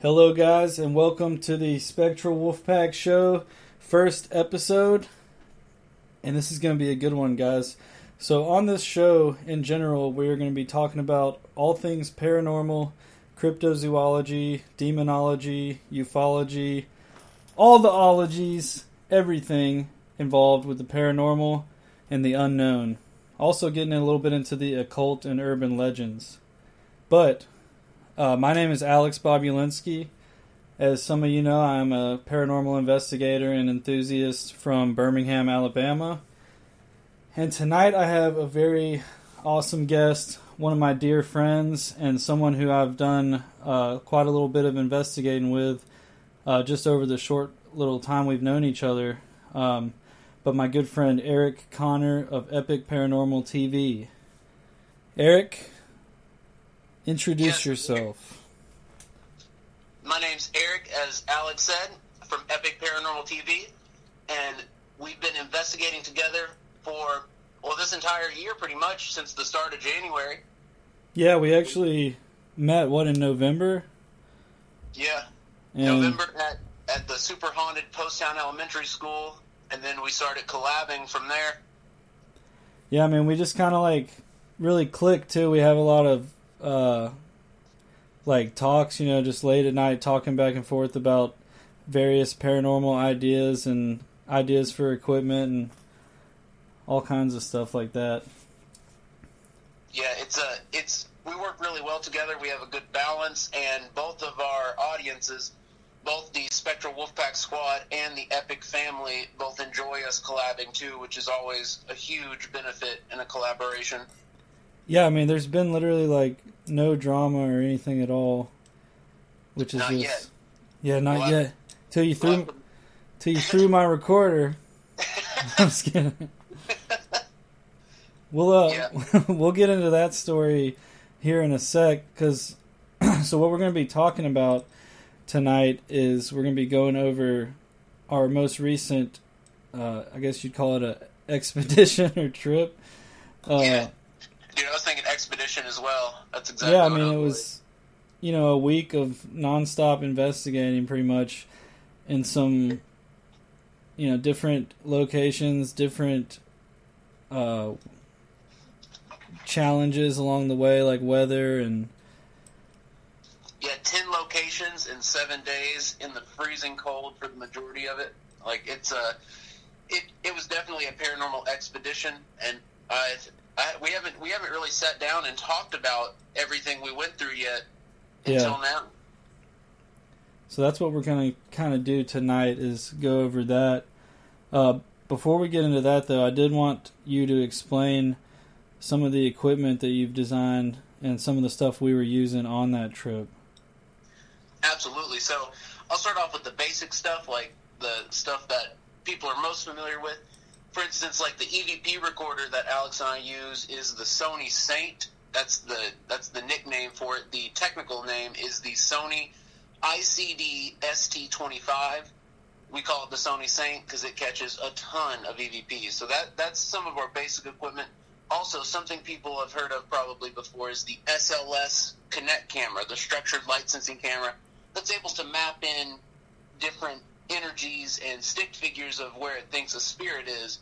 Hello, guys, and welcome to the SPECTRAL WOLFPACK show, first episode. And this is going to be a good one, guys. So on this show, in general, we're going to be talking about all things paranormal, cryptozoology, demonology, ufology, all the ologies, everything involved with the paranormal and the unknown. Also getting a little bit into the occult and urban legends. But my name is Alex Bobulinski. As some of you know, I'm a paranormal investigator and enthusiast from Birmingham, Alabama. And tonight I have a very awesome guest, one of my dear friends, and someone who I've done quite a little bit of investigating with just over the short little time we've known each other. But my good friend Eric Connor of Epic Paranormal TV. Eric, introduce yourself. My name's Eric, as Alex said, from Epic Paranormal TV, and we've been investigating together for, this entire year pretty much, since the start of January. Yeah, we actually met, in November? Yeah, November at the super haunted Post-Town Elementary School, and then we started collabing from there. Yeah, I mean, we just kind of, really clicked, too. We have a lot of talks, just late at night talking back and forth about various paranormal ideas and ideas for equipment and all kinds of stuff like that. Yeah, we work really well together. We have a good balance, and both of our audiences, both the Spectral WOLFPACK squad and the Epic family, both enjoy us collabing too, which is always a huge benefit in a collaboration. Yeah, I mean, there's been literally, no drama or anything at all, which is not just... Yet. Yeah, not yet. Till you threw my recorder. I'm just kidding. We'll get into that story here in a sec, because... So what we're going to be talking about tonight is we're going to be going over our most recent, I guess you'd call it a expedition or trip. Yeah. Dude, I was thinking expedition as well. That's exactly what it was, a week of nonstop investigating pretty much in some, different locations, different challenges along the way, like weather and... Yeah, 10 locations in 7 days in the freezing cold for the majority of it. It was definitely a paranormal expedition, and we haven't really sat down and talked about everything we went through yet until now. So that's what we're going to kind of do tonight, is go over that. Before we get into that, though, I did want you to explain some of the equipment that you've designed and some of the stuff we were using on that trip. Absolutely. So I'll start off with the basic stuff, like the stuff that people are most familiar with. For instance, like the EVP recorder that Alex and I use is the Sony Saint. That's the nickname for it. The technical name is the Sony ICD ST25. We call it the Sony Saint because it catches a ton of EVPs. So that's some of our basic equipment. Also, something people have heard of probably before is the SLS Connect camera, the structured light sensing camera that's able to map in different energies and stick figures of where it thinks a spirit is.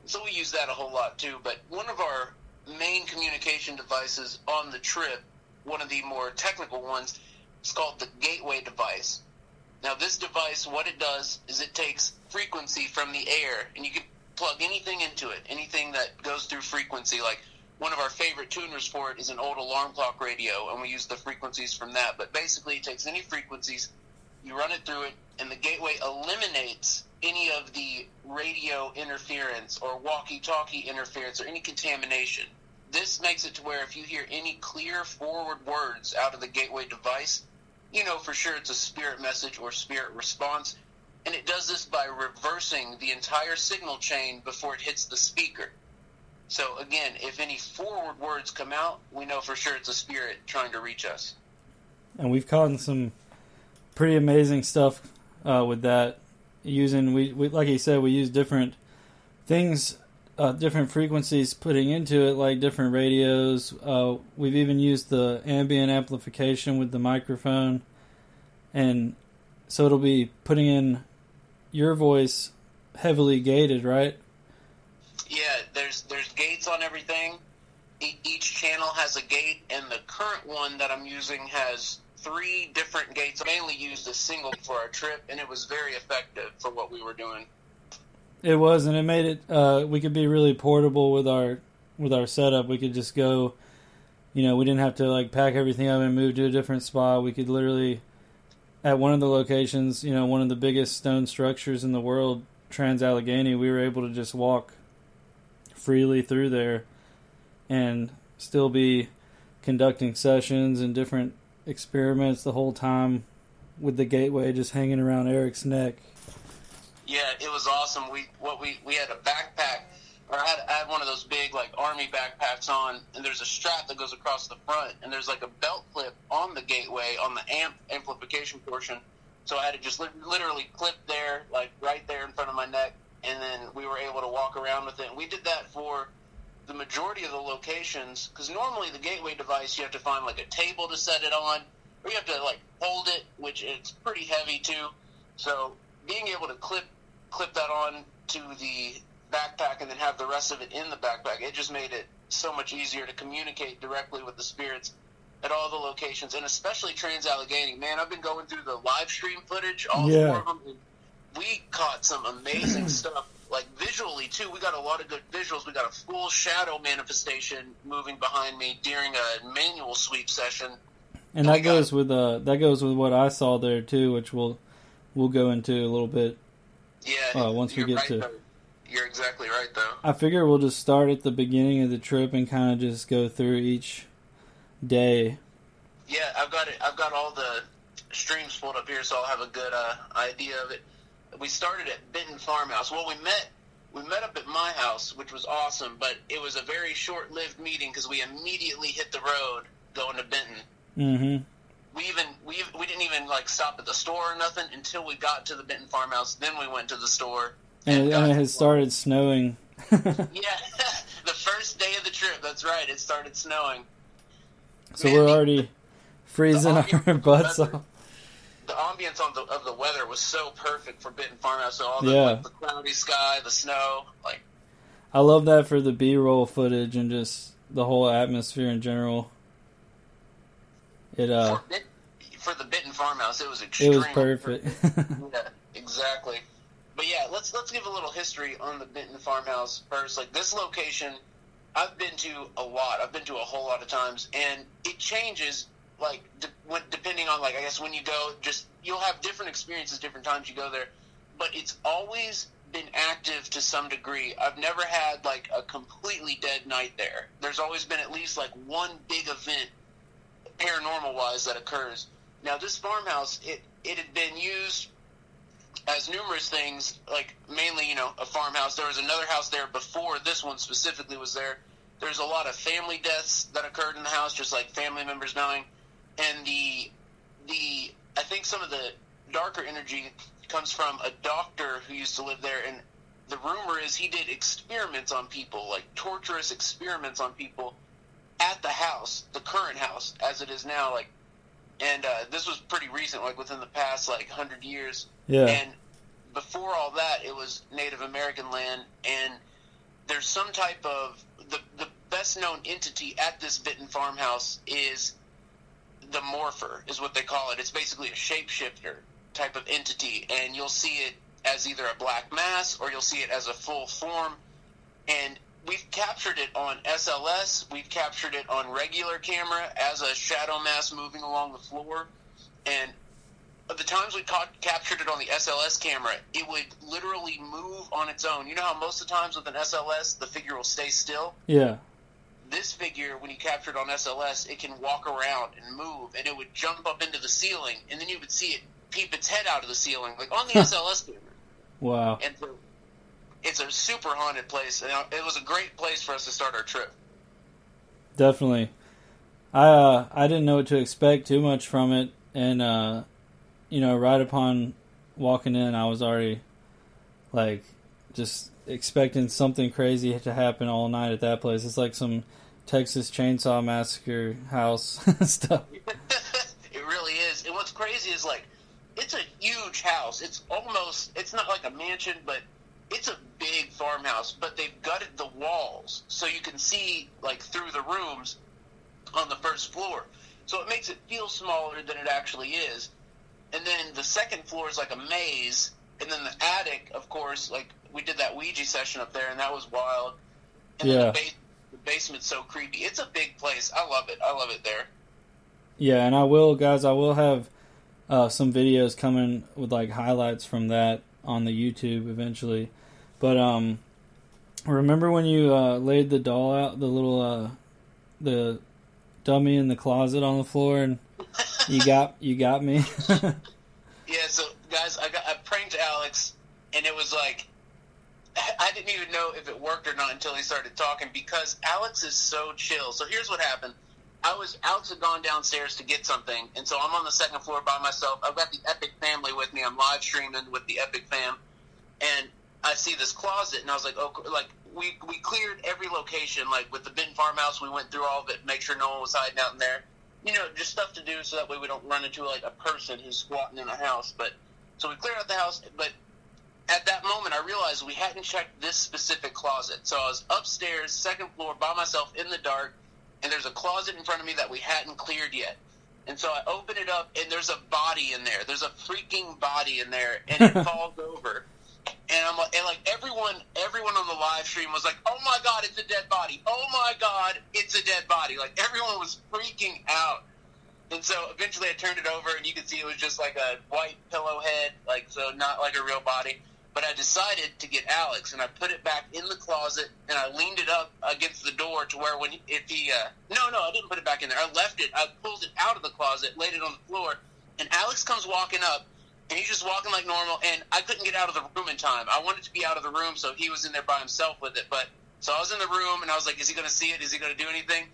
So we use that a whole lot too. But one of our main communication devices on the trip, one of the more technical ones, is called the gateway device. Now this device, what it does is it takes frequency from the air, and you can plug anything into it, anything that goes through frequency. Like one of our favorite tuners for it is an old alarm clock radio, and we use the frequencies from that. But basically it takes any frequencies, you run it through it, and the gateway eliminates any of the radio interference or walkie-talkie interference or any contamination. This makes it to where if you hear any clear forward words out of the gateway device, you know for sure it's a spirit message or spirit response. And it does this by reversing the entire signal chain before it hits the speaker. So again, if any forward words come out, we know for sure it's a spirit trying to reach us. And we've caught some pretty amazing stuff with that. Using we like you said, we use different things, different frequencies putting into it, like different radios. We've even used the ambient amplification with the microphone. And so it'll be putting in your voice heavily gated, right? Yeah, there's gates on everything. Each channel has a gate, and the current one that I'm using has 3 different gates. I mainly used a single for our trip, and it was very effective for what we were doing. It was, and it made it. We could be really portable with our setup. We could just go. We didn't have to like pack everything up and move to a different spot. We could literally, at one of the locations, one of the biggest stone structures in the world, Trans-Allegheny, we were able to just walk freely through there and still be conducting sessions and different experiments the whole time with the gateway just hanging around Eric's neck. Yeah, it was awesome. We had a backpack, or I had one of those big like army backpacks on, and there's a strap that goes across the front, and there's like a belt clip on the gateway on the amplification portion. So I had to just literally clip there, like right there in front of my neck, and then we were able to walk around with it. And we did that for the majority of the locations, because normally the gateway device you have to find like a table to set it on, or you have to like hold it, which it's pretty heavy too. So being able to clip that on to the backpack and then have the rest of it in the backpack, it just made it so much easier to communicate directly with the spirits at all the locations, and especially Trans-Allegheny. Man, I've been going through the live stream footage, all 4 of them, and we caught some amazing stuff. Like visually too, we got a lot of good visuals. We got a full shadow manifestation moving behind me during a manual sweep session. And that goes with what I saw there too, which we'll go into a little bit. Yeah, once we get right, to. though. You're exactly right, though. I figure we'll just start at the beginning of the trip and kind of just go through each day. Yeah, I've got all the streams pulled up here, so I'll have a good idea of it. We started at Benton Farmhouse. Well, we met up at my house, which was awesome, but it was a very short-lived meeting because we immediately hit the road going to Benton. Mm-hmm. We didn't even like stop at the store or nothing until we got to the Benton Farmhouse. Then we went to the store. And it had started snowing. Yeah, the first day of the trip. That's right. It started snowing. So man, we're already freezing our butts off. The ambience of the weather was so perfect for Benton Farmhouse. So all the cloudy sky, the snow, like. I love that for the B-roll footage and just the whole atmosphere in general. For the Benton Farmhouse, it was extremely. It was perfect. Yeah, exactly. But yeah, let's give a little history on the Benton Farmhouse first. Like this location, I've been to a lot. I've been to a whole lot of times, and it changes. Like depending on like I guess when you go, just you'll have different experiences different times you go there. But it's always been active to some degree. I've never had like a completely dead night there. There's always been at least like one big event, paranormal wise, that occurs. Now this farmhouse, it had been used as numerous things, like mainly, a farmhouse. There was another house there before this one specifically was there. There's a lot of family deaths that occurred in the house, just like family members dying. And I think some of the darker energy comes from a doctor who used to live there, and the rumor is he did experiments on people, like torturous experiments on people at the house, the current house, as it is now, like, and this was pretty recent, like within the past, like, 100 years. Yeah. And before all that, it was Native American land, and there's some type of, the best-known entity at this Benton farmhouse is the morpher, is what they call it. It's basically a shapeshifter type of entity, and you'll see it as either a black mass or you'll see it as a full form, and we've captured it on SLS, we've captured it on regular camera as a shadow mass moving along the floor, and the times we captured it on the SLS camera, it would literally move on its own. You know how most of the times with an SLS, the figure will stay still? Yeah. This figure, when you capture it on SLS, it can walk around and move, and it would jump up into the ceiling, and then you would see it peep its head out of the ceiling, like on the SLS camera. Wow. And so it's a super haunted place, and it was a great place for us to start our trip. Definitely. I didn't know what to expect too much from it, and right upon walking in, I was already like just expecting something crazy to happen all night at that place. It's like some Texas Chainsaw Massacre house stuff. It really is. And what's crazy is, like, it's a huge house. It's not like a mansion, but it's a big farmhouse. But they've gutted the walls so you can see like through the rooms on the first floor. So it makes it feel smaller than it actually is. And then the second floor is like a maze. And then the attic, of course, like we did that Ouija session up there, and that was wild. And then the basement's so creepy. It's a big place. I love it. I love it there. Yeah, and I will have some videos coming with like highlights from that on the YouTube eventually. But remember when you laid the doll out, the little the dummy in the closet on the floor, and you got me. Yeah, so guys, I pranked Alex, and it was like I didn't even know if it worked or not until he started talking, because Alex is so chill. So here's what happened. Alex had gone downstairs to get something, and so I'm on the second floor by myself. I've got the Epic family with me. I'm live streaming with the Epic fam, and I see this closet, and I was like, oh, like we cleared every location, like with the Benton farmhouse. We went through all of it, make sure no one was hiding out in there. You know, just stuff to do so that way we don't run into like a person who's squatting in a house. But so we cleared out the house, but at that moment I realized we hadn't checked this specific closet. So I was upstairs, second floor, by myself in the dark, and there's a closet in front of me that we hadn't cleared yet. And so I open it up, and there's a body in there. There's a freaking body in there, and it falls over. And I'm like, everyone on the live stream was like, "Oh my God, it's a dead body! Oh my God, it's a dead body!" Like everyone was freaking out. And so eventually I turned it over, and you could see it was just like a white pillow head, like, so not like a real body. But I decided to get Alex, and I put it back in the closet, and I leaned it up against the door to where no, I didn't put it back in there. I left it. I pulled it out of the closet, laid it on the floor, and Alex comes walking up, and he's just walking like normal, and I couldn't get out of the room in time. I wanted to be out of the room, so he was in there by himself with it. But so I was in the room, and I was like, is he going to see it? Is he going to do anything?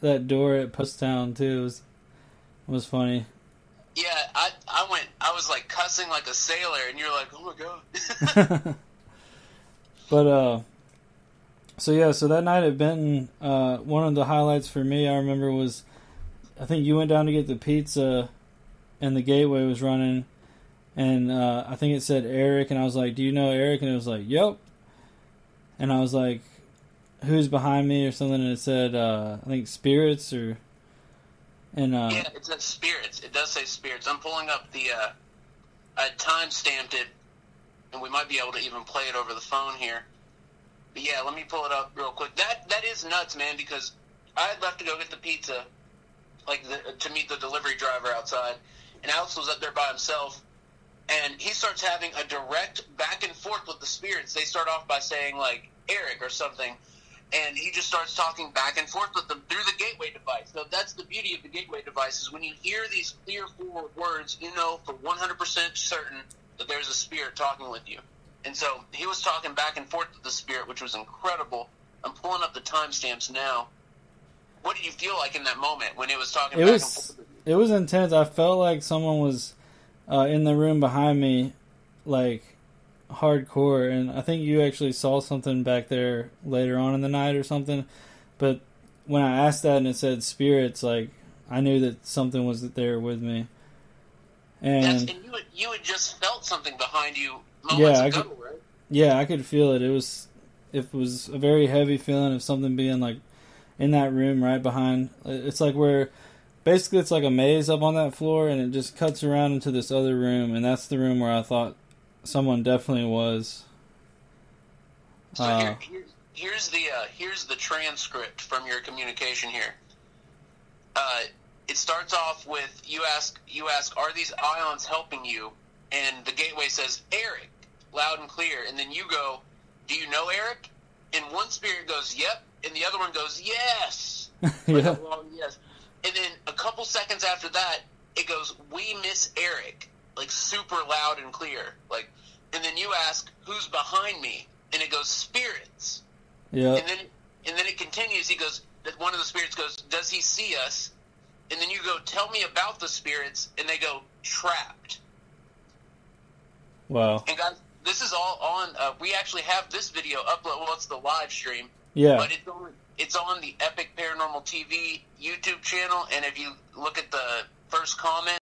That door at Post-Town, too, was funny. Yeah, I was like cussing like a sailor, and you're like, oh my God. But, so that night at Benton, one of the highlights for me, I remember, was, I think you went down to get the pizza, and the gateway was running, and I think it said Eric, and I was like, do you know Eric? And it was like, yep. And I was like, who's behind me or something? And it said, I think Spirits or... yeah, it says Spirits. It does say Spirits. I'm pulling up the... I time-stamped it, and we might be able to even play it over the phone here. But yeah, let me pull it up real quick. That is nuts, man, because I had left to go get the pizza, to meet the delivery driver outside, and Alex was up there by himself, and he starts having a direct back and forth with the spirits. They start off by saying, like, Eric or something, and he just starts talking back and forth with them through the gateway device. So that's the beauty of the gateway device, is when you hear these clear forward words, you know for 100% certain that there's a spirit talking with you. And so he was talking back and forth with the spirit, which was incredible. I'm pulling up the timestamps now. What did you feel like in that moment when it was talking back and forth? It was intense. I felt like someone was in the room behind me, like, hardcore, and I think you actually saw something back there later on in the night or something. But when I asked that and it said Spirits, like, I knew that something was there with me. And you had just felt something behind you moments ago, right? Yeah, I could feel it. It was a very heavy feeling of something being like in that room right behind. It's like basically it's like a maze up on that floor, and it just cuts around into this other room, and that's the room where I thought someone definitely was. So here's the transcript from your communication here. It starts off with you ask, are these ions helping you? And the gateway says Eric, loud and clear. And then you go, do you know Eric? And one spirit goes, yep. And the other one goes, yes. Yeah. Yes. And then a couple seconds after that, it goes, we miss Eric. Like, super loud and clear. Like, and then you ask, who's behind me? And it goes, Spirits. Yeah. And then it continues. He goes, one of the spirits goes, does he see us? And then you go, tell me about the spirits. And they go, trapped. Wow. And guys, this is all on, we actually have this video upload. Well, it's the live stream. Yeah. But it's on the Epic Paranormal TV YouTube channel. And if you look at the first comment,